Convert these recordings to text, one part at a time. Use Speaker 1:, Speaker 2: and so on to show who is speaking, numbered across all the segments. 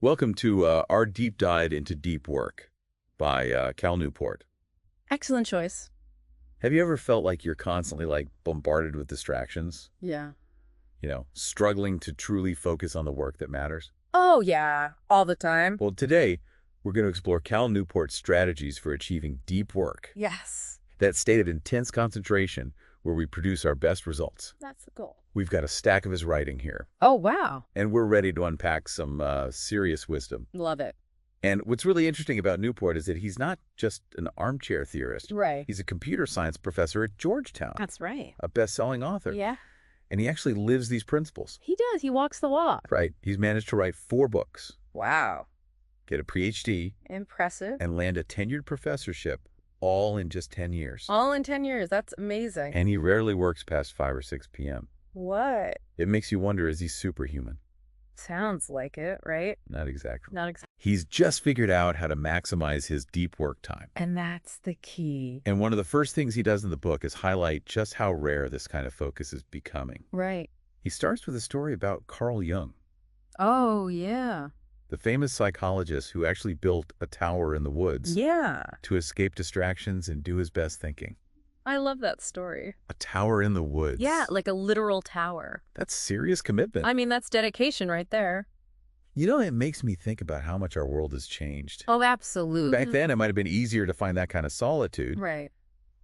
Speaker 1: Welcome to our deep dive into deep work by Cal Newport.
Speaker 2: Excellent choice.
Speaker 1: Have you ever felt like you're constantly bombarded with distractions?
Speaker 2: Yeah.
Speaker 1: Struggling to truly focus on the work that matters?
Speaker 2: Oh, yeah. All the time.
Speaker 1: Well, today we're going to explore Cal Newport's strategies for achieving deep work,
Speaker 2: Yes.
Speaker 1: that state of intense concentration where we produce our best results.
Speaker 2: That's the goal.
Speaker 1: We've got a stack of his writing here,
Speaker 2: Oh, wow.
Speaker 1: and we're ready to unpack some serious wisdom.
Speaker 2: Love it.
Speaker 1: And what's really interesting about Newport is that he's not just an armchair theorist.
Speaker 2: Right.
Speaker 1: He's a computer science professor at Georgetown,
Speaker 2: That's right.
Speaker 1: a best-selling author.
Speaker 2: Yeah.
Speaker 1: And he actually lives these principles.
Speaker 2: He does. He walks the walk.
Speaker 1: Right. He's managed to write 4 books,
Speaker 2: Wow.
Speaker 1: get a PhD,
Speaker 2: Impressive.
Speaker 1: and land a tenured professorship all in just 10 years.
Speaker 2: All in 10 years. That's amazing.
Speaker 1: And he rarely works past 5 or 6 p.m.
Speaker 2: What?
Speaker 1: It makes you wonder, is he superhuman?
Speaker 2: Sounds like it, right?
Speaker 1: Not exactly.
Speaker 2: Not exactly.
Speaker 1: He's just figured out how to maximize his deep work time.
Speaker 2: And that's the key.
Speaker 1: And one of the first things he does in the book is highlight just how rare this kind of focus is becoming.
Speaker 2: Right.
Speaker 1: He starts with a story about Carl Jung,
Speaker 2: Oh, yeah.
Speaker 1: the famous psychologist who actually built a tower in the woods
Speaker 2: Yeah.
Speaker 1: to escape distractions and do his best thinking.
Speaker 2: I love that story.
Speaker 1: A tower in the woods.
Speaker 2: Yeah, like a literal tower.
Speaker 1: That's serious commitment.
Speaker 2: I mean, that's dedication right there.
Speaker 1: It makes me think about how much our world has changed.
Speaker 2: Oh, absolutely.
Speaker 1: Back then, it might have been easier to find that kind of solitude.
Speaker 2: Right.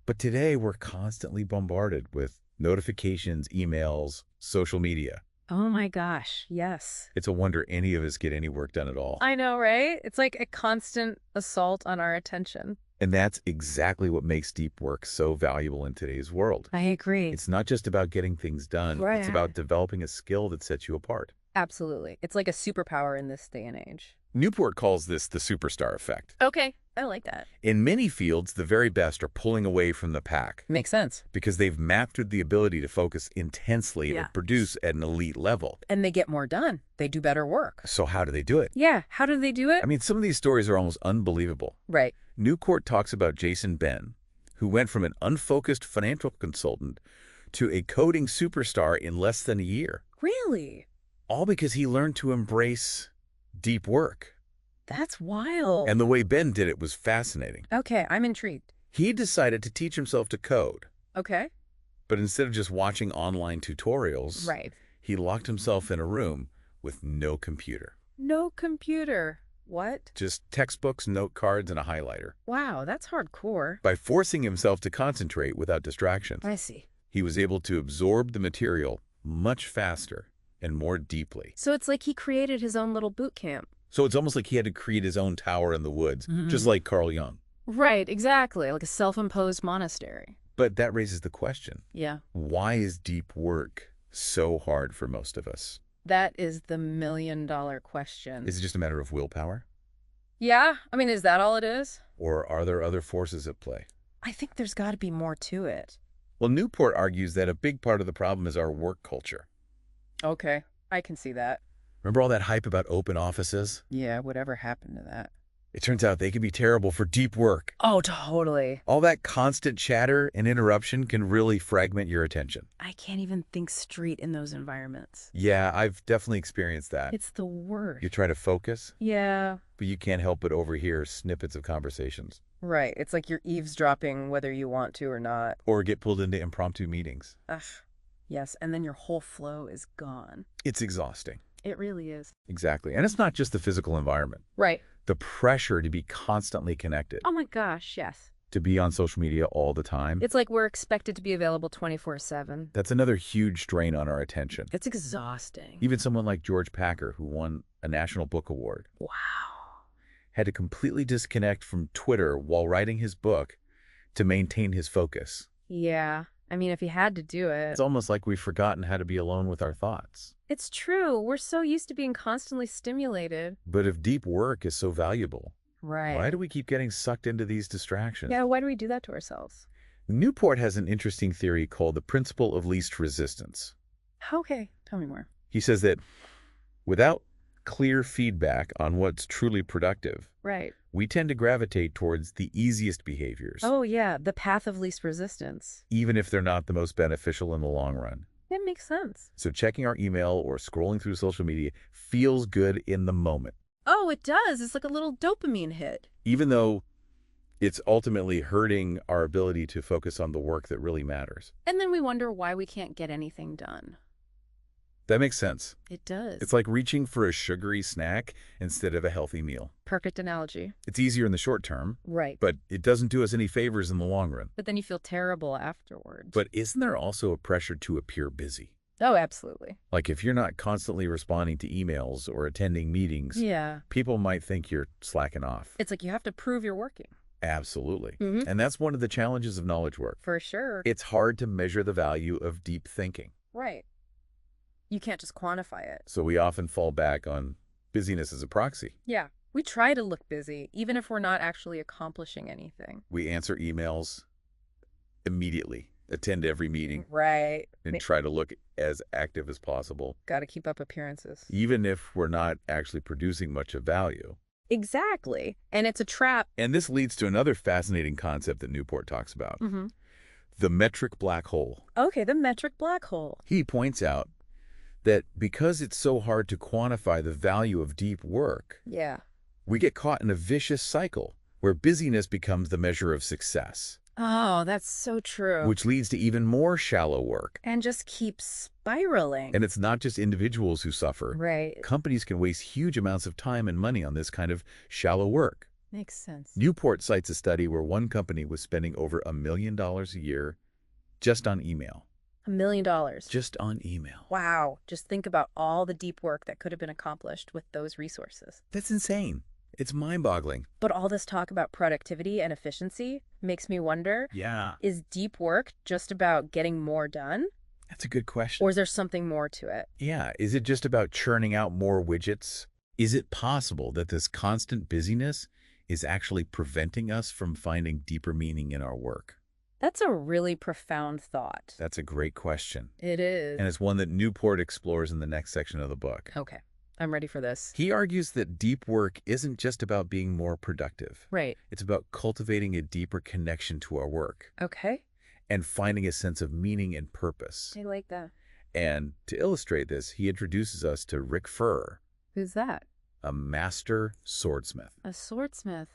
Speaker 1: But today, we're constantly bombarded with notifications, emails, social media.
Speaker 2: Oh my gosh, yes.
Speaker 1: It's a wonder any of us get any work done at all.
Speaker 2: I know, right? It's like a constant assault on our attention.
Speaker 1: And that's exactly what makes deep work so valuable in today's world.
Speaker 2: I agree.
Speaker 1: It's not just about getting things done.
Speaker 2: Right.
Speaker 1: It's about developing a skill that sets you apart.
Speaker 2: Absolutely. It's like a superpower in this day and age.
Speaker 1: Newport calls this the superstar effect.
Speaker 2: Okay, I like that.
Speaker 1: In many fields, the very best are pulling away from the pack
Speaker 2: Makes sense.
Speaker 1: because they've mastered the ability to focus intensely
Speaker 2: Yeah.
Speaker 1: and produce at an elite level.
Speaker 2: And they get more done. They do better work.
Speaker 1: So how do they do it?
Speaker 2: Yeah, how do they do it?
Speaker 1: I mean, some of these stories are almost unbelievable.
Speaker 2: Right.
Speaker 1: Newport talks about Jason Ben, who went from an unfocused financial consultant to a coding superstar in less than a year,
Speaker 2: Really?
Speaker 1: all because he learned to embrace deep work.
Speaker 2: That's wild.
Speaker 1: And the way Ben did it was fascinating.
Speaker 2: Okay, I'm intrigued.
Speaker 1: He decided to teach himself to code,
Speaker 2: Okay.
Speaker 1: but instead of just watching online tutorials,
Speaker 2: Right.
Speaker 1: he locked himself in a room with no computer.
Speaker 2: No computer. What?
Speaker 1: Just textbooks, note cards, and a highlighter.
Speaker 2: Wow, that's hardcore.
Speaker 1: By forcing himself to concentrate without distractions,
Speaker 2: I see.
Speaker 1: he was able to absorb the material much faster and more deeply.
Speaker 2: So it's like he created his own little boot camp.
Speaker 1: So it's almost like he had to create his own tower in the woods,
Speaker 2: Mhm.
Speaker 1: just like Carl Jung.
Speaker 2: Right, exactly. Like a self-imposed monastery.
Speaker 1: But that raises the question,
Speaker 2: Yeah.
Speaker 1: why is deep work so hard for most of us?
Speaker 2: That is the million-dollar question.
Speaker 1: Is it just a matter of willpower?
Speaker 2: Yeah, I mean, is that all it is?
Speaker 1: Or are there other forces at play?
Speaker 2: I think there's got to be more to it.
Speaker 1: Well, Newport argues that a big part of the problem is our work culture.
Speaker 2: Okay, I can see that.
Speaker 1: Remember all that hype about open offices?
Speaker 2: Yeah, whatever happened to that?
Speaker 1: It turns out they can be terrible for deep work.
Speaker 2: Oh, totally.
Speaker 1: All that constant chatter and interruption can really fragment your attention.
Speaker 2: I can't even think straight in those environments.
Speaker 1: Yeah, I've definitely experienced that.
Speaker 2: It's the worst.
Speaker 1: You try to focus,
Speaker 2: Yeah,
Speaker 1: but you can't help but overhear snippets of conversations
Speaker 2: right. It's like you're eavesdropping whether you want to or not.
Speaker 1: or get pulled into impromptu meetings.
Speaker 2: Ugh. Yes, and then your whole flow is gone.
Speaker 1: It's exhausting.
Speaker 2: It really is.
Speaker 1: Exactly. And it's not just the physical environment.
Speaker 2: Right.
Speaker 1: The pressure to be constantly connected,
Speaker 2: Oh my gosh, yes.
Speaker 1: to be on social media all the time.
Speaker 2: It's like we're expected to be available 24/7.
Speaker 1: That's another huge strain on our attention.
Speaker 2: It's exhausting.
Speaker 1: Even someone like George Packer, who won a National Book Award,
Speaker 2: Wow.
Speaker 1: had to completely disconnect from Twitter while writing his book to maintain his focus.
Speaker 2: Yeah. I mean, if you had to do it.
Speaker 1: It's almost like we've forgotten how to be alone with our thoughts.
Speaker 2: It's true. We're so used to being constantly stimulated.
Speaker 1: But if deep work is so valuable,
Speaker 2: Right.
Speaker 1: why do we keep getting sucked into these distractions?
Speaker 2: Yeah, why do we do that to ourselves?
Speaker 1: Newport has an interesting theory called the principle of least resistance.
Speaker 2: Okay, tell me more.
Speaker 1: He says that without clear feedback on what's truly productive,
Speaker 2: Right.
Speaker 1: we tend to gravitate towards the easiest behaviors,
Speaker 2: Oh, yeah, the path of least resistance.
Speaker 1: even if they're not the most beneficial in the long run.
Speaker 2: It makes sense.
Speaker 1: So checking our email or scrolling through social media feels good in the moment.
Speaker 2: Oh, it does. It's like a little dopamine hit.
Speaker 1: even though it's ultimately hurting our ability to focus on the work that really matters.
Speaker 2: And then we wonder why we can't get anything done.
Speaker 1: That makes sense.
Speaker 2: It does.
Speaker 1: It's like reaching for a sugary snack instead of a healthy meal.
Speaker 2: Perfect analogy.
Speaker 1: It's easier in the short term,
Speaker 2: Right.
Speaker 1: but it doesn't do us any favors in the long run.
Speaker 2: But then you feel terrible afterwards.
Speaker 1: But isn't there also a pressure to appear busy?
Speaker 2: Oh, absolutely.
Speaker 1: Like if you're not constantly responding to emails or attending meetings,
Speaker 2: Yeah.
Speaker 1: people might think you're slacking off.
Speaker 2: It's like you have to prove you're working.
Speaker 1: Absolutely.
Speaker 2: Mhm.
Speaker 1: And that's one of the challenges of knowledge work.
Speaker 2: For sure.
Speaker 1: It's hard to measure the value of deep thinking.
Speaker 2: Right. You can't just quantify it.
Speaker 1: So we often fall back on busyness as a proxy.
Speaker 2: Yeah. We try to look busy, even if we're not actually accomplishing anything.
Speaker 1: We answer emails immediately, attend every meeting,
Speaker 2: Right.
Speaker 1: and try to look as active as possible,
Speaker 2: Got to keep up appearances.
Speaker 1: even if we're not actually producing much of value.
Speaker 2: Exactly. And it's a trap.
Speaker 1: And this leads to another fascinating concept that Newport talks about,
Speaker 2: Mm-hmm.
Speaker 1: the metric black hole.
Speaker 2: Okay, the metric black hole.
Speaker 1: He points out that because it's so hard to quantify the value of deep work,
Speaker 2: Yeah.
Speaker 1: we get caught in a vicious cycle where busyness becomes the measure of success,
Speaker 2: Oh, that's so true.
Speaker 1: which leads to even more shallow work.
Speaker 2: And just keeps spiraling.
Speaker 1: And it's not just individuals who suffer.
Speaker 2: Right.
Speaker 1: Companies can waste huge amounts of time and money on this kind of shallow work.
Speaker 2: Makes sense.
Speaker 1: Newport cites a study where one company was spending over $1 million a year just on email.
Speaker 2: $1 million.
Speaker 1: Just on email.
Speaker 2: Wow. Just think about all the deep work that could have been accomplished with those resources.
Speaker 1: That's insane. It's mind-boggling.
Speaker 2: But all this talk about productivity and efficiency makes me wonder,
Speaker 1: Yeah.
Speaker 2: is deep work just about getting more done?
Speaker 1: That's a good question.
Speaker 2: Or is there something more to it?
Speaker 1: Yeah. Is it just about churning out more widgets? Is it possible that this constant busyness is actually preventing us from finding deeper meaning in our work?
Speaker 2: That's a really profound thought.
Speaker 1: That's a great question.
Speaker 2: It is.
Speaker 1: And it's one that Newport explores in the next section of the book.
Speaker 2: Okay. I'm ready for this.
Speaker 1: He argues that deep work isn't just about being more productive.
Speaker 2: Right.
Speaker 1: It's about cultivating a deeper connection to our work
Speaker 2: Okay.
Speaker 1: and finding a sense of meaning and purpose.
Speaker 2: I like that.
Speaker 1: And to illustrate this, he introduces us to Rick Furr,
Speaker 2: Who's that?
Speaker 1: a master swordsmith.
Speaker 2: A swordsmith.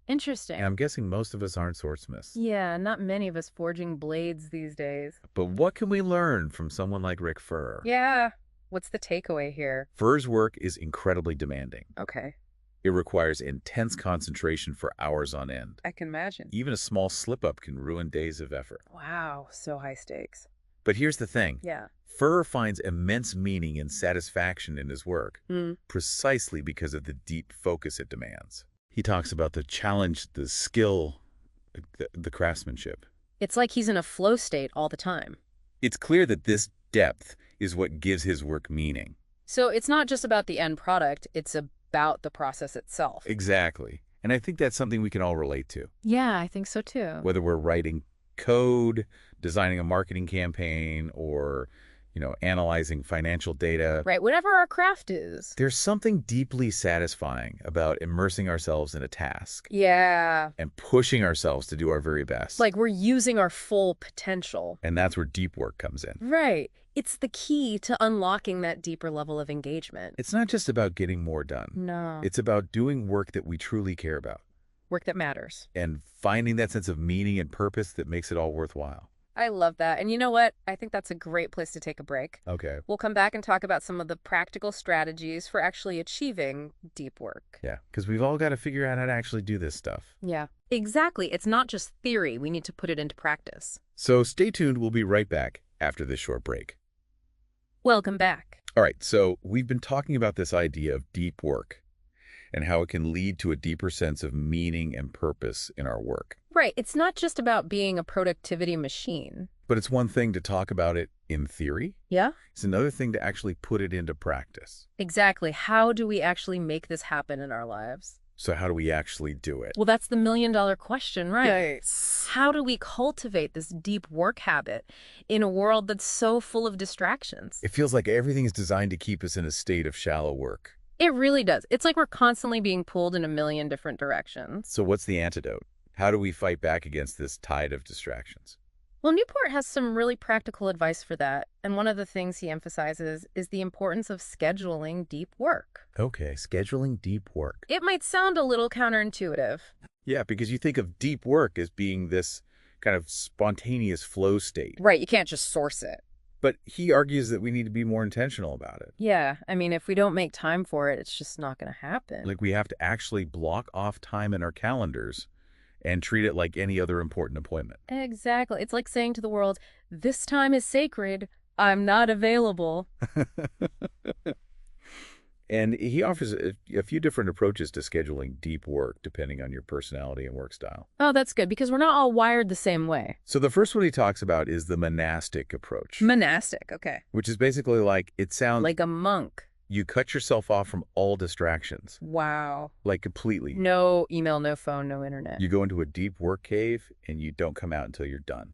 Speaker 2: Interesting.
Speaker 1: And I'm guessing most of us aren't swordsmiths.
Speaker 2: Yeah, not many of us forging blades these days.
Speaker 1: But what can we learn from someone like Rick Furr?
Speaker 2: Yeah. What's the takeaway here?
Speaker 1: Furr's work is incredibly demanding.
Speaker 2: Okay.
Speaker 1: It requires intense concentration for hours on end.
Speaker 2: I can imagine.
Speaker 1: Even a small slip-up can ruin days of effort.
Speaker 2: Wow, so high stakes.
Speaker 1: But here's the thing.
Speaker 2: Yeah.
Speaker 1: Furr finds immense meaning and satisfaction in his work,
Speaker 2: Mm.
Speaker 1: precisely because of the deep focus it demands. He talks about the challenge, the skill, the craftsmanship.
Speaker 2: It's like he's in a flow state all the time.
Speaker 1: It's clear that this depth is what gives his work meaning.
Speaker 2: So it's not just about the end product, it's about the process itself.
Speaker 1: Exactly. And I think that's something we can all relate to.
Speaker 2: Yeah, I think so too.
Speaker 1: Whether we're writing code, designing a marketing campaign, or, analyzing financial data.
Speaker 2: Right, whatever our craft is.
Speaker 1: There's something deeply satisfying about immersing ourselves in a task
Speaker 2: Yeah.
Speaker 1: and pushing ourselves to do our very best.
Speaker 2: Like we're using our full potential.
Speaker 1: And that's where deep work comes in.
Speaker 2: Right. It's the key to unlocking that deeper level of engagement.
Speaker 1: It's not just about getting more done.
Speaker 2: No.
Speaker 1: It's about doing work that we truly care about
Speaker 2: Work that matters.
Speaker 1: and finding that sense of meaning and purpose that makes it all worthwhile.
Speaker 2: I love that. And you know what? I think that's a great place to take a break.
Speaker 1: Okay.
Speaker 2: We'll come back and talk about some of the practical strategies for actually achieving deep work.
Speaker 1: Yeah, because we've all got to figure out how to actually do this stuff.
Speaker 2: Yeah. Exactly. It's not just theory. We need to put it into practice.
Speaker 1: So stay tuned. We'll be right back after this short break.
Speaker 2: Welcome back.
Speaker 1: All right, so we've been talking about this idea of deep work and how it can lead to a deeper sense of meaning and purpose in our work.
Speaker 2: Right. It's not just about being a productivity machine.
Speaker 1: But it's one thing to talk about it in theory.
Speaker 2: Yeah?
Speaker 1: It's another thing to actually put it into practice.
Speaker 2: Exactly. How do we actually make this happen in our lives?
Speaker 1: So how do we actually do it?
Speaker 2: Well, that's the million-dollar question, right? How do we cultivate this deep work habit in a world that's so full of distractions?
Speaker 1: It feels like everything is designed to keep us in a state of shallow work.
Speaker 2: It really does. It's like we're constantly being pulled in a million different directions.
Speaker 1: So what's the antidote? How do we fight back against this tide of distractions?
Speaker 2: Well, Newport has some really practical advice for that, and one of the things he emphasizes is the importance of scheduling deep work.
Speaker 1: Okay, scheduling deep work.
Speaker 2: It might sound a little counterintuitive.
Speaker 1: Yeah, because you think of deep work as being this kind of spontaneous flow state.
Speaker 2: Right, you can't just source it.
Speaker 1: But he argues that we need to be more intentional about it.
Speaker 2: Yeah, I mean, if we don't make time for it, it's just not going to happen.
Speaker 1: Like we have to actually block off time in our calendars and treat it like any other important appointment.
Speaker 2: Exactly. It's like saying to the world, this time is sacred. I'm not available.
Speaker 1: And he offers a few different approaches to scheduling deep work depending on your personality and work style.
Speaker 2: Oh, that's good, because we're not all wired the same way.
Speaker 1: So the first one he talks about is the monastic approach,
Speaker 2: Monastic, okay.
Speaker 1: which is basically like it sounds
Speaker 2: Like a monk.
Speaker 1: you cut yourself off from all distractions,
Speaker 2: Wow.
Speaker 1: like completely.
Speaker 2: No email, no phone, no internet.
Speaker 1: You go into a deep work cave and you don't come out until you're done.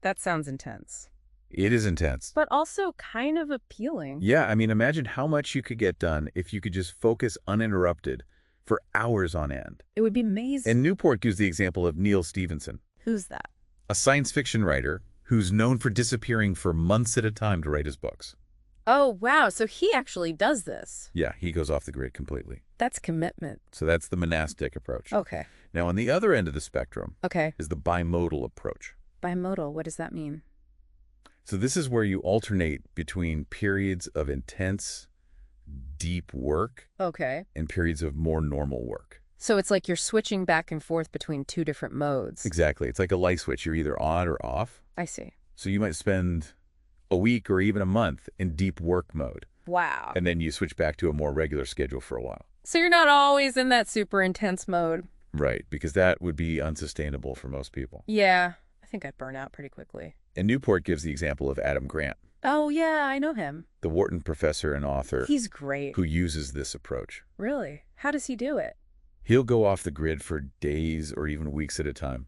Speaker 2: That sounds intense.
Speaker 1: It is intense.
Speaker 2: But also kind of appealing.
Speaker 1: Yeah, I mean, imagine how much you could get done if you could just focus uninterrupted for hours on end.
Speaker 2: It would be amazing.
Speaker 1: And Newport gives the example of Neil Stephenson,
Speaker 2: Who's that?
Speaker 1: a science fiction writer who's known for disappearing for months at a time to write his books.
Speaker 2: Oh, wow. So he actually does this.
Speaker 1: Yeah, he goes off the grid completely.
Speaker 2: That's commitment.
Speaker 1: So that's the monastic approach.
Speaker 2: Okay.
Speaker 1: Now, on the other end of the spectrum
Speaker 2: Okay.
Speaker 1: is the bimodal approach.
Speaker 2: Bimodal, what does that mean?
Speaker 1: So this is where you alternate between periods of intense, deep work
Speaker 2: Okay.
Speaker 1: and periods of more normal work.
Speaker 2: So it's like you're switching back and forth between two different modes.
Speaker 1: Exactly. It's like a light switch. You're either on or off.
Speaker 2: I see.
Speaker 1: So you might spend a week or even a month in deep work mode,
Speaker 2: Wow.
Speaker 1: and then you switch back to a more regular schedule for a while.
Speaker 2: So you're not always in that super intense mode.
Speaker 1: Right, because that would be unsustainable for most people.
Speaker 2: Yeah. I think I'd burn out pretty quickly.
Speaker 1: And Newport gives the example of Adam Grant,
Speaker 2: Oh, yeah, I know him.
Speaker 1: the Wharton professor and author
Speaker 2: He's great.
Speaker 1: who uses this approach.
Speaker 2: Really? How does he do it?
Speaker 1: He'll go off the grid for days or even weeks at a time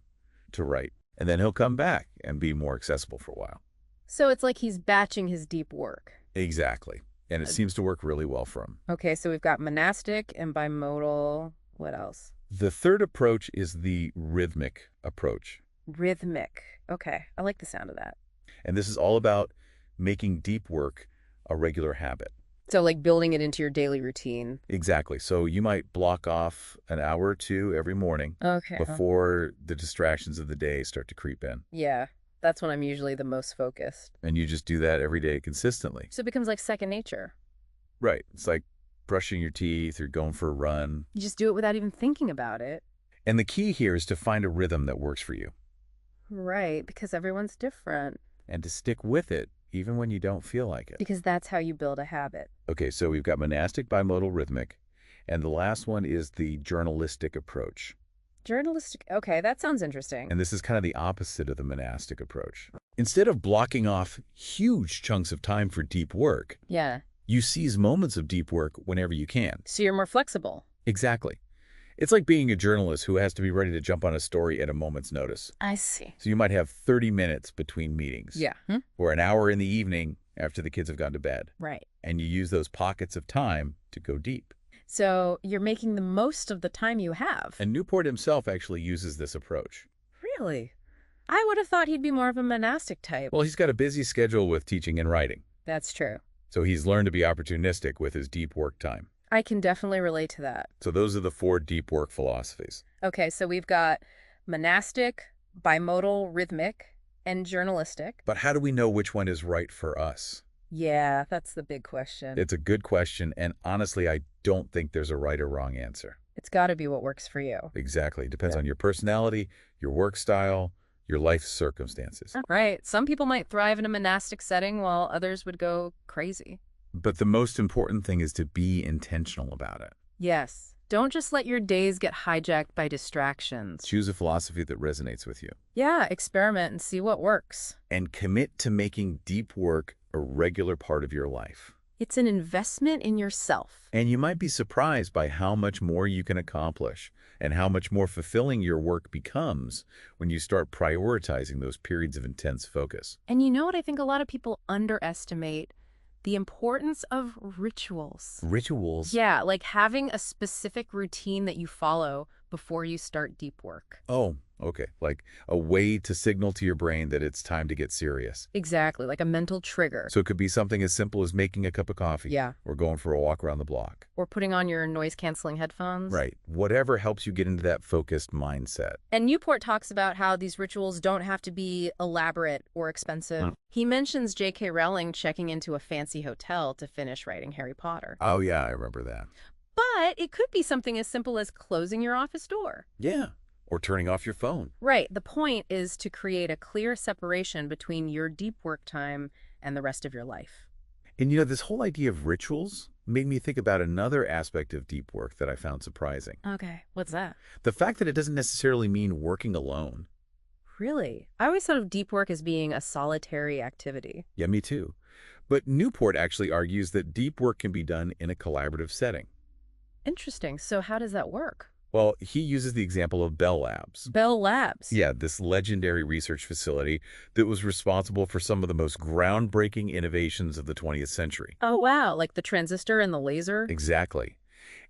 Speaker 1: to write, and then he'll come back and be more accessible for a while.
Speaker 2: So it's like he's batching his deep work.
Speaker 1: Exactly. And it seems to work really well for him.
Speaker 2: Okay, so we've got monastic and bimodal. What else?
Speaker 1: The third approach is the rhythmic approach.
Speaker 2: Rhythmic. Okay, I like the sound of that.
Speaker 1: And this is all about making deep work a regular habit.
Speaker 2: So like building it into your daily routine.
Speaker 1: Exactly. So you might block off an hour or two every morning
Speaker 2: Okay.
Speaker 1: before the distractions of the day start to creep in.
Speaker 2: Yeah, that's when I'm usually the most focused.
Speaker 1: And you just do that every day consistently.
Speaker 2: So it becomes like second nature.
Speaker 1: Right. It's like brushing your teeth or going for a run.
Speaker 2: You just do it without even thinking about it.
Speaker 1: And the key here is to find a rhythm that works for you
Speaker 2: Right, because everyone's different.
Speaker 1: and to stick with it even when you don't feel like it.
Speaker 2: Because that's how you build a habit.
Speaker 1: Okay, so we've got monastic, bimodal, rhythmic, and the last one is the journalistic approach.
Speaker 2: Journalistic. Okay, that sounds interesting.
Speaker 1: And this is kind of the opposite of the monastic approach. Instead of blocking off huge chunks of time for deep work,
Speaker 2: Yeah.
Speaker 1: you seize moments of deep work whenever you can.
Speaker 2: So you're more flexible.
Speaker 1: Exactly. It's like being a journalist who has to be ready to jump on a story at a moment's notice.
Speaker 2: I see.
Speaker 1: So you might have 30 minutes between meetings.
Speaker 2: Yeah.
Speaker 1: Or an hour in the evening after the kids have gone to bed.
Speaker 2: Right.
Speaker 1: And you use those pockets of time to go deep.
Speaker 2: So you're making the most of the time you have.
Speaker 1: And Newport himself actually uses this approach.
Speaker 2: Really? I would have thought he'd be more of a monastic type.
Speaker 1: Well, he's got a busy schedule with teaching and writing.
Speaker 2: That's true.
Speaker 1: So he's learned to be opportunistic with his deep work time.
Speaker 2: I can definitely relate to that.
Speaker 1: So those are the 4 deep work philosophies.
Speaker 2: Okay, so we've got monastic, bimodal, rhythmic, and journalistic.
Speaker 1: But how do we know which one is right for us?
Speaker 2: Yeah, that's the big question.
Speaker 1: It's a good question, and honestly, I don't think there's a right or wrong answer.
Speaker 2: It's got to be what works for you.
Speaker 1: Exactly. It depends on your personality, your work style, your life circumstances.
Speaker 2: Right. Some people might thrive in a monastic setting while others would go crazy.
Speaker 1: But the most important thing is to be intentional about it.
Speaker 2: Yes. Don't just let your days get hijacked by distractions.
Speaker 1: Choose a philosophy that resonates with you.
Speaker 2: Yeah, experiment and see what works.
Speaker 1: And commit to making deep work a regular part of your life.
Speaker 2: It's an investment in yourself.
Speaker 1: And you might be surprised by how much more you can accomplish and how much more fulfilling your work becomes when you start prioritizing those periods of intense focus.
Speaker 2: And you know what I think a lot of people underestimate? The importance of rituals.
Speaker 1: Rituals?
Speaker 2: Yeah, like having a specific routine that you follow before you start deep work.
Speaker 1: Oh, okay. Like a way to signal to your brain that it's time to get serious.
Speaker 2: Exactly, like a mental trigger.
Speaker 1: So it could be something as simple as making a cup of coffee.
Speaker 2: Yeah.
Speaker 1: Or going for a walk around the block.
Speaker 2: Or putting on your noise-canceling headphones.
Speaker 1: Right. Whatever helps you get into that focused mindset.
Speaker 2: And Newport talks about how these rituals don't have to be elaborate or expensive. He mentions J.K. Rowling checking into a fancy hotel to finish writing Harry Potter.
Speaker 1: Oh, yeah, I remember that.
Speaker 2: But it could be something as simple as closing your office door.
Speaker 1: Yeah. Or turning off your phone.
Speaker 2: Right. The point is to create a clear separation between your deep work time and the rest of your life.
Speaker 1: And you know, this whole idea of rituals made me think about another aspect of deep work that I found surprising.
Speaker 2: Okay. What's that?
Speaker 1: The fact that it doesn't necessarily mean working alone.
Speaker 2: Really? I always thought of deep work as being a solitary activity.
Speaker 1: Yeah, me too. But Newport actually argues that deep work can be done in a collaborative setting.
Speaker 2: Interesting. So how does that work?
Speaker 1: Well, he uses the example of Bell Labs.
Speaker 2: Bell Labs.
Speaker 1: Yeah, this legendary research facility that was responsible for some of the most groundbreaking innovations of the 20th century.
Speaker 2: Oh, wow. Like the transistor and the laser?
Speaker 1: Exactly.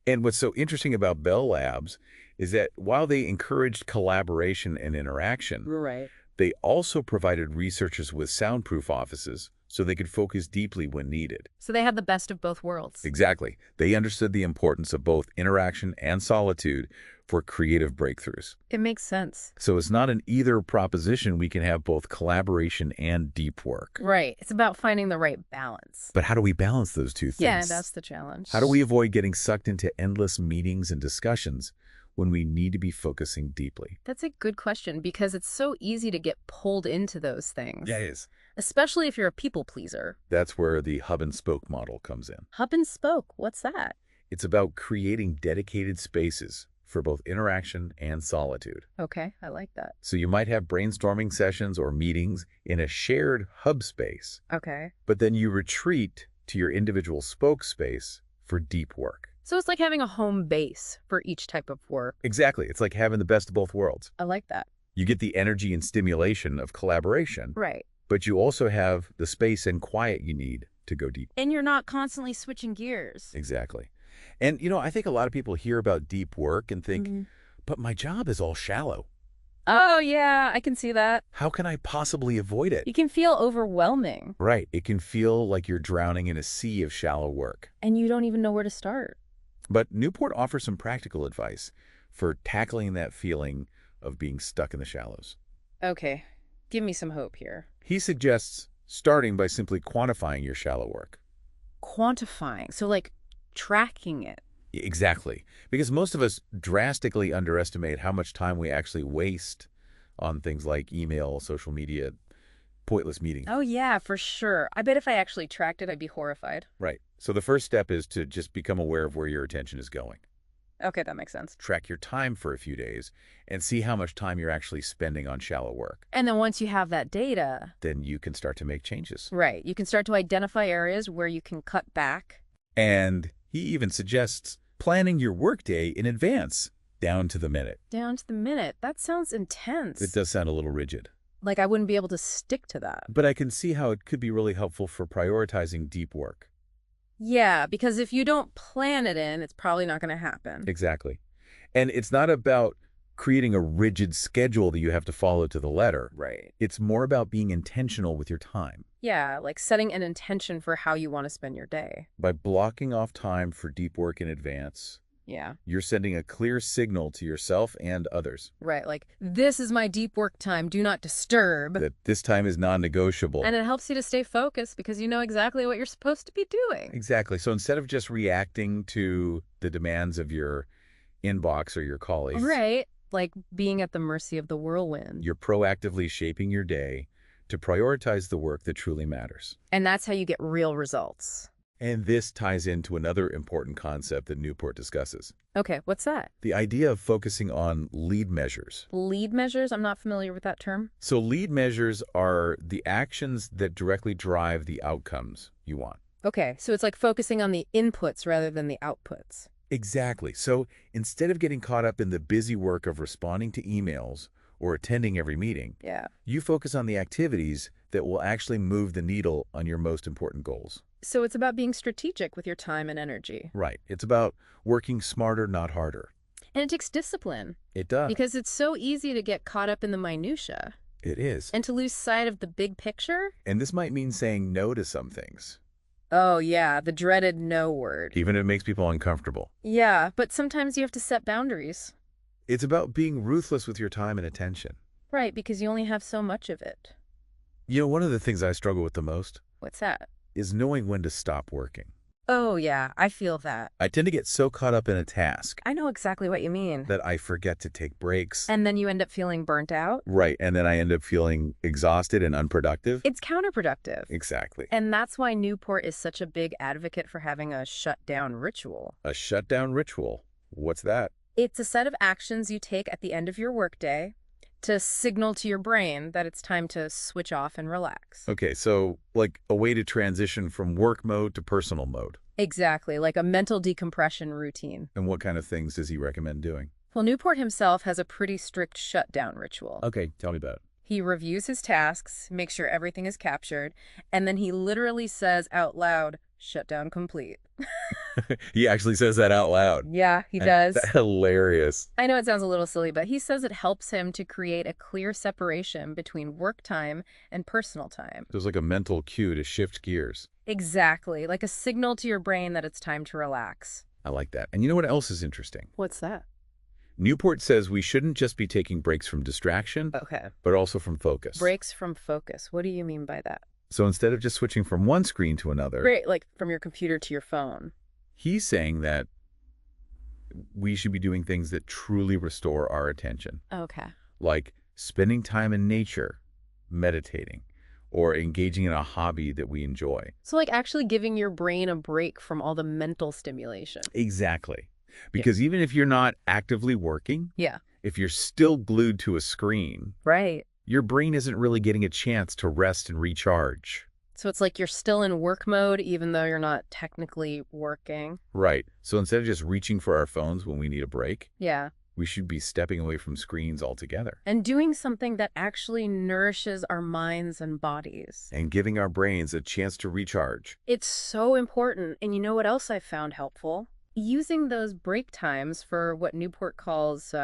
Speaker 1: And what's so interesting about Bell Labs is that while they encouraged collaboration and interaction,
Speaker 2: Right.
Speaker 1: they also provided researchers with soundproof offices so they could focus deeply when needed.
Speaker 2: So they had the best of both worlds.
Speaker 1: Exactly. They understood the importance of both interaction and solitude for creative breakthroughs.
Speaker 2: It makes sense.
Speaker 1: So it's not an either proposition. We can have both collaboration and deep work.
Speaker 2: Right. It's about finding the right balance.
Speaker 1: But how do we balance those two things?
Speaker 2: Yeah, that's the challenge.
Speaker 1: How do we avoid getting sucked into endless meetings and discussions when we need to be focusing deeply?
Speaker 2: That's a good question because it's so easy to get pulled into those things.
Speaker 1: Yeah, it is.
Speaker 2: Especially if you're a people pleaser.
Speaker 1: That's where the hub and spoke model comes in.
Speaker 2: Hub and spoke. What's that?
Speaker 1: It's about creating dedicated spaces for both interaction and solitude.
Speaker 2: Okay, I like that.
Speaker 1: So you might have brainstorming sessions or meetings in a shared hub space,
Speaker 2: Okay.
Speaker 1: but then you retreat to your individual spoke space for deep work.
Speaker 2: So it's like having a home base for each type of work.
Speaker 1: Exactly. It's like having the best of both worlds.
Speaker 2: I like that.
Speaker 1: You get the energy and stimulation of collaboration,
Speaker 2: Right.
Speaker 1: but you also have the space and quiet you need to go deep.
Speaker 2: And you're not constantly switching gears.
Speaker 1: Exactly. And, you know, I think a lot of people hear about deep work and think, but my job is all shallow.
Speaker 2: Oh, yeah, I can see that.
Speaker 1: How can I possibly avoid it?
Speaker 2: You can feel overwhelming.
Speaker 1: Right. It can feel like you're drowning in a sea of shallow work.
Speaker 2: And you don't even know where to start.
Speaker 1: But Newport offers some practical advice for tackling that feeling of being stuck in the shallows.
Speaker 2: Okay, give me some hope here.
Speaker 1: He suggests starting by simply quantifying your shallow work.
Speaker 2: Quantifying, so like tracking it.
Speaker 1: Exactly. Because most of us drastically underestimate how much time we actually waste on things like email, social media, pointless meetings.
Speaker 2: Oh, yeah, for sure. I bet if I actually tracked it, I'd be horrified.
Speaker 1: Right. So the first step is to just become aware of where your attention is going.
Speaker 2: Okay, that makes sense.
Speaker 1: Track your time for a few days and see how much time you're actually spending on shallow work.
Speaker 2: And then once you have that data,
Speaker 1: Then you can start to make changes.
Speaker 2: right, you can start to identify areas where you can cut back.
Speaker 1: And he even suggests planning your workday in advance, down to the minute.
Speaker 2: Down to the minute. That sounds intense.
Speaker 1: It does sound a little rigid.
Speaker 2: Like I wouldn't be able to stick to that.
Speaker 1: But I can see how it could be really helpful for prioritizing deep work.
Speaker 2: Yeah, because if you don't plan it in, it's probably not going to happen.
Speaker 1: Exactly. And it's not about creating a rigid schedule that you have to follow to the letter.
Speaker 2: Right.
Speaker 1: It's more about being intentional with your time.
Speaker 2: Yeah, like setting an intention for how you want to spend your day.
Speaker 1: By blocking off time for deep work in advance,
Speaker 2: Yeah.
Speaker 1: you're sending a clear signal to yourself and others
Speaker 2: Right, like, this is my deep work time, do not disturb.
Speaker 1: that this time is non-negotiable.
Speaker 2: And it helps you to stay focused because you know exactly what you're supposed to be doing.
Speaker 1: Exactly. So instead of just reacting to the demands of your inbox or your colleagues,
Speaker 2: Right, like being at the mercy of the whirlwind.
Speaker 1: you're proactively shaping your day to prioritize the work that truly matters.
Speaker 2: And that's how you get real results.
Speaker 1: And this ties into another important concept that Newport discusses.
Speaker 2: Okay, what's that?
Speaker 1: The idea of focusing on lead measures.
Speaker 2: Lead measures? I'm not familiar with that term.
Speaker 1: So lead measures are the actions that directly drive the outcomes you want.
Speaker 2: Okay, so it's like focusing on the inputs rather than the outputs.
Speaker 1: Exactly. So instead of getting caught up in the busy work of responding to emails or attending every meeting,
Speaker 2: Yeah.
Speaker 1: you focus on the activities that will actually move the needle on your most important goals.
Speaker 2: So it's about being strategic with your time and energy.
Speaker 1: Right. It's about working smarter, not harder.
Speaker 2: And it takes discipline
Speaker 1: It does.
Speaker 2: because it's so easy to get caught up in the minutia
Speaker 1: It is.
Speaker 2: and to lose sight of the big picture.
Speaker 1: And this might mean saying no to some things,
Speaker 2: Oh, yeah, the dreaded no word.
Speaker 1: even if it makes people uncomfortable.
Speaker 2: Yeah, but sometimes you have to set boundaries.
Speaker 1: It's about being ruthless with your time and attention.
Speaker 2: Right, because you only have so much of it.
Speaker 1: You know, one of the things I struggle with the most
Speaker 2: What's that?
Speaker 1: is knowing when to stop working.
Speaker 2: Oh, yeah, I feel that.
Speaker 1: I tend to get so caught up in a task
Speaker 2: I know exactly what you mean.
Speaker 1: that I forget to take breaks.
Speaker 2: And then you end up feeling burnt out.
Speaker 1: Right, and then I end up feeling exhausted and unproductive.
Speaker 2: It's counterproductive.
Speaker 1: Exactly.
Speaker 2: And that's why Newport is such a big advocate for having a shutdown ritual.
Speaker 1: A shutdown ritual. What's that?
Speaker 2: It's a set of actions you take at the end of your workday to signal to your brain that it's time to switch off and relax.
Speaker 1: Okay, so like a way to transition from work mode to personal mode.
Speaker 2: Exactly, like a mental decompression routine.
Speaker 1: And what kind of things does he recommend doing?
Speaker 2: Well, Newport himself has a pretty strict shutdown ritual.
Speaker 1: Okay, tell me about it.
Speaker 2: He reviews his tasks, makes sure everything is captured, and then he literally says out loud, "Shutdown complete."
Speaker 1: He actually says that out loud.
Speaker 2: Yeah, he does.
Speaker 1: That's hilarious.
Speaker 2: I know it sounds a little silly, but he says it helps him to create a clear separation between work time and personal time.
Speaker 1: It was like a mental cue to shift gears.
Speaker 2: Exactly, like a signal to your brain that it's time to relax.
Speaker 1: I like that. And you know what else is interesting?
Speaker 2: What's that?
Speaker 1: Newport says we shouldn't just be taking breaks from distraction,
Speaker 2: Okay.
Speaker 1: but also from focus.
Speaker 2: Breaks from focus. What do you mean by that?
Speaker 1: So instead of just switching from one screen to another,
Speaker 2: Great, like from your computer to your phone.
Speaker 1: he's saying that we should be doing things that truly restore our attention,
Speaker 2: Okay.
Speaker 1: like spending time in nature, meditating, or engaging in a hobby that we enjoy.
Speaker 2: So like actually giving your brain a break from all the mental stimulation.
Speaker 1: Exactly. Because even if you're not actively working,
Speaker 2: Yeah.
Speaker 1: if you're still glued to a screen,
Speaker 2: Right.
Speaker 1: your brain isn't really getting a chance to rest and recharge.
Speaker 2: So it's like you're still in work mode even though you're not technically working.
Speaker 1: Right. So instead of just reaching for our phones when we need a break,
Speaker 2: Yeah.
Speaker 1: we should be stepping away from screens altogether
Speaker 2: And doing something that actually nourishes our minds and bodies.
Speaker 1: and giving our brains a chance to recharge.
Speaker 2: It's so important. And you know what else I found helpful? Using those break times for what Newport calls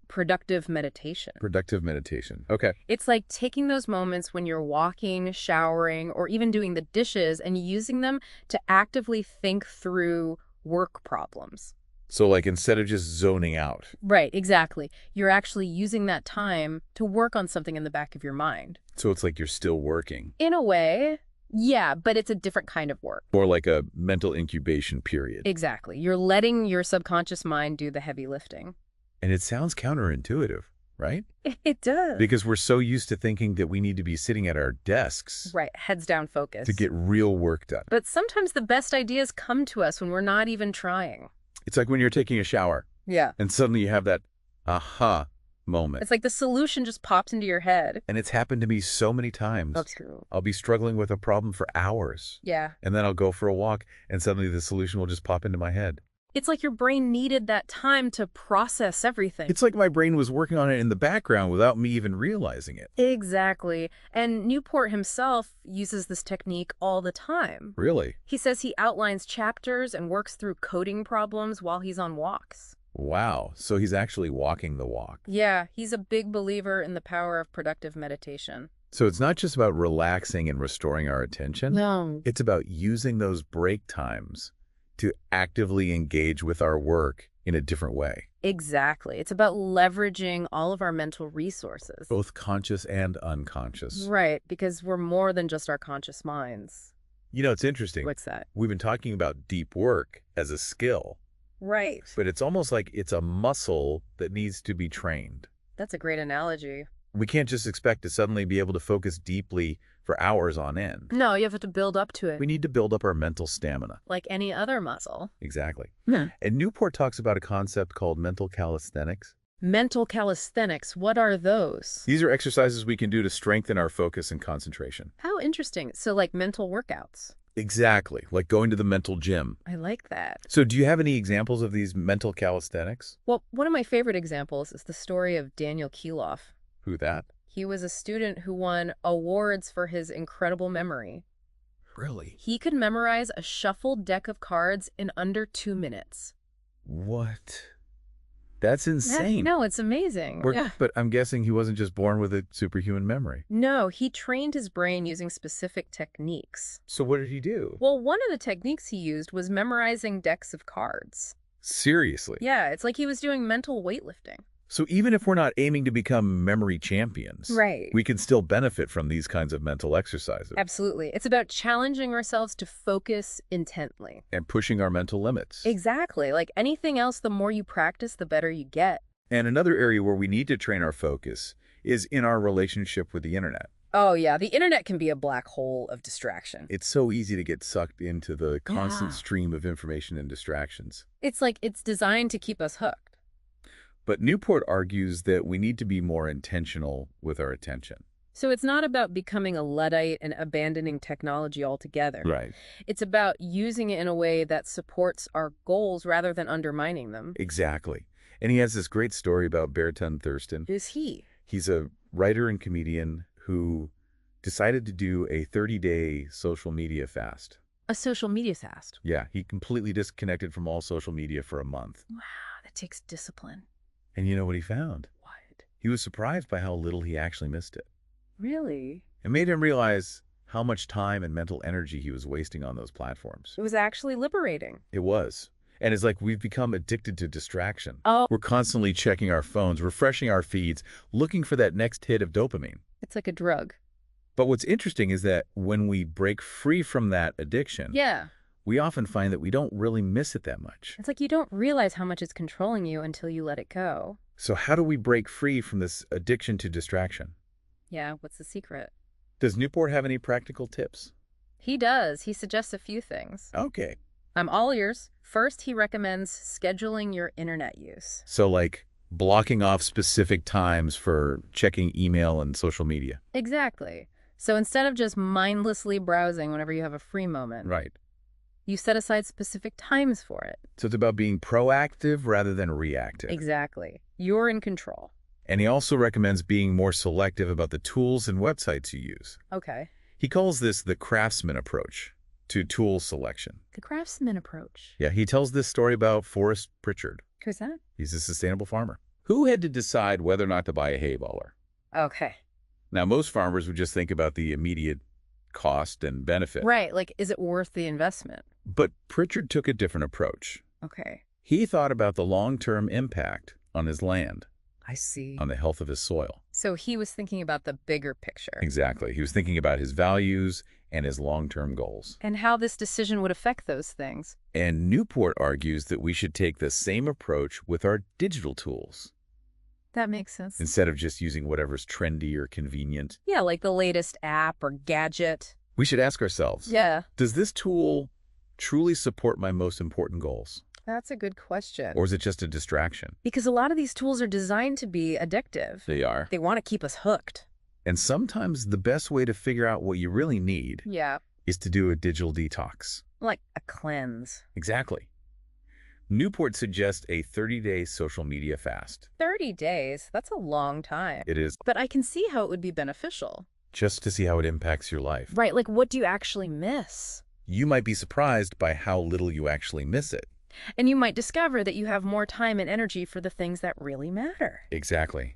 Speaker 2: productive meditation.
Speaker 1: Productive meditation. Okay.
Speaker 2: It's like taking those moments when you're walking, showering, or even doing the dishes and using them to actively think through work problems.
Speaker 1: So like instead of just zoning out.
Speaker 2: Right, exactly. You're actually using that time to work on something in the back of your mind.
Speaker 1: So it's like you're still working.
Speaker 2: In a way, yeah, but it's a different kind of work.
Speaker 1: More like a mental incubation period.
Speaker 2: Exactly. You're letting your subconscious mind do the heavy lifting.
Speaker 1: And it sounds counterintuitive, right?
Speaker 2: It does.
Speaker 1: Because we're so used to thinking that we need to be sitting at our desks
Speaker 2: Right, heads down focus.
Speaker 1: to get real work done.
Speaker 2: But sometimes the best ideas come to us when we're not even trying.
Speaker 1: It's like when you're taking a shower
Speaker 2: Yeah.
Speaker 1: and suddenly you have that aha moment.
Speaker 2: It's like the solution just pops into your head.
Speaker 1: And it's happened to me so many times.
Speaker 2: That's true.
Speaker 1: I'll be struggling with a problem for hours.
Speaker 2: Yeah.
Speaker 1: And then I'll go for a walk and suddenly the solution will just pop into my head.
Speaker 2: It's like your brain needed that time to process everything.
Speaker 1: It's like my brain was working on it in the background without me even realizing it.
Speaker 2: Exactly. And Newport himself uses this technique all the time.
Speaker 1: Really?
Speaker 2: He says he outlines chapters and works through coding problems while he's on walks.
Speaker 1: Wow. So he's actually walking the walk.
Speaker 2: Yeah, he's a big believer in the power of productive meditation.
Speaker 1: So it's not just about relaxing and restoring our attention.
Speaker 2: No.
Speaker 1: It's about using those break times to actively engage with our work in a different way.
Speaker 2: Exactly. It's about leveraging all of our mental resources.
Speaker 1: Both conscious and unconscious.
Speaker 2: Right, because we're more than just our conscious minds.
Speaker 1: You know, it's interesting.
Speaker 2: What's that?
Speaker 1: We've been talking about deep work as a skill,
Speaker 2: Right.
Speaker 1: but it's almost like it's a muscle that needs to be trained.
Speaker 2: That's a great analogy.
Speaker 1: We can't just expect to suddenly be able to focus deeply for hours on end.
Speaker 2: No, you have to build up to it.
Speaker 1: We need to build up our mental stamina.
Speaker 2: Like any other muscle.
Speaker 1: Exactly.
Speaker 2: Hmm.
Speaker 1: And Newport talks about a concept called mental calisthenics.
Speaker 2: Mental calisthenics, what are those?
Speaker 1: These are exercises we can do to strengthen our focus and concentration.
Speaker 2: How interesting. So like mental workouts.
Speaker 1: Exactly, like going to the mental gym.
Speaker 2: I like that.
Speaker 1: So do you have any examples of these mental calisthenics?
Speaker 2: Well, one of my favorite examples is the story of Daniel Keeloff.
Speaker 1: Who that?
Speaker 2: He was a student who won awards for his incredible memory.
Speaker 1: Really?
Speaker 2: He could memorize a shuffled deck of cards in under 2 minutes.
Speaker 1: What? That's insane.
Speaker 2: No, it's amazing. Yeah.
Speaker 1: But I'm guessing he wasn't just born with a superhuman memory.
Speaker 2: No, he trained his brain using specific techniques.
Speaker 1: So what did he do?
Speaker 2: Well, one of the techniques he used was memorizing decks of cards.
Speaker 1: Seriously?
Speaker 2: Yeah, it's like he was doing mental weightlifting.
Speaker 1: So even if we're not aiming to become memory champions,
Speaker 2: Right.
Speaker 1: we can still benefit from these kinds of mental exercises.
Speaker 2: Absolutely. It's about challenging ourselves to focus intently.
Speaker 1: And pushing our mental limits.
Speaker 2: Exactly. Like anything else, the more you practice, the better you get.
Speaker 1: And another area where we need to train our focus is in our relationship with the internet.
Speaker 2: Oh, yeah. The internet can be a black hole of distraction.
Speaker 1: It's so easy to get sucked into the constant
Speaker 2: Yeah.
Speaker 1: stream of information and distractions.
Speaker 2: It's like it's designed to keep us hooked.
Speaker 1: But Newport argues that we need to be more intentional with our attention.
Speaker 2: So it's not about becoming a Luddite and abandoning technology altogether.
Speaker 1: Right.
Speaker 2: It's about using it in a way that supports our goals rather than undermining them.
Speaker 1: Exactly. And he has this great story about Bertrand Thurston.
Speaker 2: Who's he?
Speaker 1: He's a writer and comedian who decided to do a 30-day social media fast.
Speaker 2: A social media fast.
Speaker 1: Yeah, he completely disconnected from all social media for a month.
Speaker 2: Wow, that takes discipline.
Speaker 1: And you know what he found?
Speaker 2: What?
Speaker 1: He was surprised by how little he actually missed it.
Speaker 2: Really?
Speaker 1: It made him realize how much time and mental energy he was wasting on those platforms.
Speaker 2: It was actually liberating.
Speaker 1: It was. And it's like we've become addicted to distraction.
Speaker 2: Oh.
Speaker 1: We're constantly checking our phones, refreshing our feeds, looking for that next hit of dopamine.
Speaker 2: It's like a drug.
Speaker 1: But what's interesting is that when we break free from that addiction,
Speaker 2: Yeah.
Speaker 1: we often find that we don't really miss it that much.
Speaker 2: It's like you don't realize how much it's controlling you until you let it go.
Speaker 1: So how do we break free from this addiction to distraction?
Speaker 2: Yeah, what's the secret?
Speaker 1: Does Newport have any practical tips?
Speaker 2: He does. He suggests a few things.
Speaker 1: Okay.
Speaker 2: I'm all ears. First, he recommends scheduling your internet use.
Speaker 1: So like blocking off specific times for checking email and social media.
Speaker 2: Exactly. So instead of just mindlessly browsing whenever you have a free moment,
Speaker 1: Right.
Speaker 2: you set aside specific times for it.
Speaker 1: So it's about being proactive rather than reactive.
Speaker 2: Exactly. You're in control.
Speaker 1: And he also recommends being more selective about the tools and websites you use.
Speaker 2: Okay.
Speaker 1: He calls this the craftsman approach to tool selection.
Speaker 2: The craftsman approach.
Speaker 1: Yeah, he tells this story about Forrest Pritchard.
Speaker 2: Who's that?
Speaker 1: He's a sustainable farmer who had to decide whether or not to buy a hay baler.
Speaker 2: Okay.
Speaker 1: Now, most farmers would just think about the immediate cost and benefit.
Speaker 2: Right. Like, is it worth the investment?
Speaker 1: But Pritchard took a different approach.
Speaker 2: Okay.
Speaker 1: He thought about the long-term impact on his land,
Speaker 2: I see.
Speaker 1: on the health of his soil.
Speaker 2: So he was thinking about the bigger picture.
Speaker 1: Exactly. He was thinking about his values and his long-term goals.
Speaker 2: And how this decision would affect those things.
Speaker 1: And Newport argues that we should take the same approach with our digital tools
Speaker 2: That makes sense.
Speaker 1: instead of just using whatever's trendy or convenient.
Speaker 2: Yeah, like the latest app or gadget.
Speaker 1: We should ask ourselves,
Speaker 2: Yeah.
Speaker 1: does this tool truly support my most important goals?
Speaker 2: That's a good question.
Speaker 1: Or is it just a distraction?
Speaker 2: Because a lot of these tools are designed to be addictive.
Speaker 1: They are.
Speaker 2: They want to keep us hooked.
Speaker 1: And sometimes the best way to figure out what you really need
Speaker 2: Yeah.
Speaker 1: is to do a digital detox.
Speaker 2: Like a cleanse.
Speaker 1: Exactly. Newport suggests a 30-day social media fast.
Speaker 2: 30 days. That's a long time.
Speaker 1: It is
Speaker 2: But I can see how it would be beneficial.
Speaker 1: just to see how it impacts your life.
Speaker 2: Right. Like, what do you actually miss?
Speaker 1: You might be surprised by how little you actually miss it.
Speaker 2: And you might discover that you have more time and energy for the things that really matter.
Speaker 1: Exactly.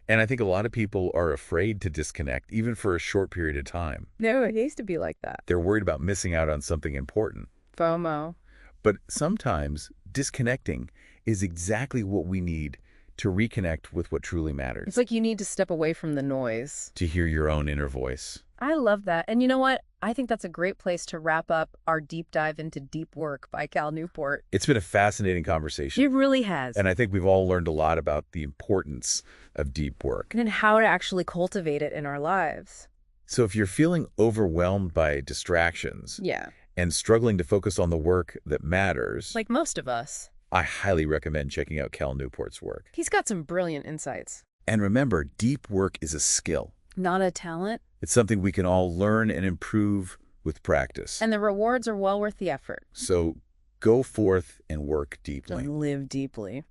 Speaker 1: And I think a lot of people are afraid to disconnect, even for a short period of time.
Speaker 2: No, it used to be like that.
Speaker 1: They're worried about missing out on something important.
Speaker 2: FOMO.
Speaker 1: But sometimes disconnecting is exactly what we need to reconnect with what truly matters,
Speaker 2: It's like you need to step away from the noise.
Speaker 1: to hear your own inner voice.
Speaker 2: I love that. And you know what? I think that's a great place to wrap up our deep dive into deep work by Cal Newport.
Speaker 1: It's been a fascinating conversation.
Speaker 2: It really has.
Speaker 1: And I think we've all learned a lot about the importance of deep work.
Speaker 2: And how to actually cultivate it in our lives.
Speaker 1: So if you're feeling overwhelmed by distractions
Speaker 2: Yeah.
Speaker 1: and struggling to focus on the work that matters,
Speaker 2: Like most of us.
Speaker 1: I highly recommend checking out Cal Newport's work.
Speaker 2: He's got some brilliant insights.
Speaker 1: And remember, deep work is a skill.
Speaker 2: Not a talent.
Speaker 1: It's something we can all learn and improve with practice.
Speaker 2: And the rewards are well worth the effort.
Speaker 1: So go forth and work deeply.
Speaker 2: And live deeply.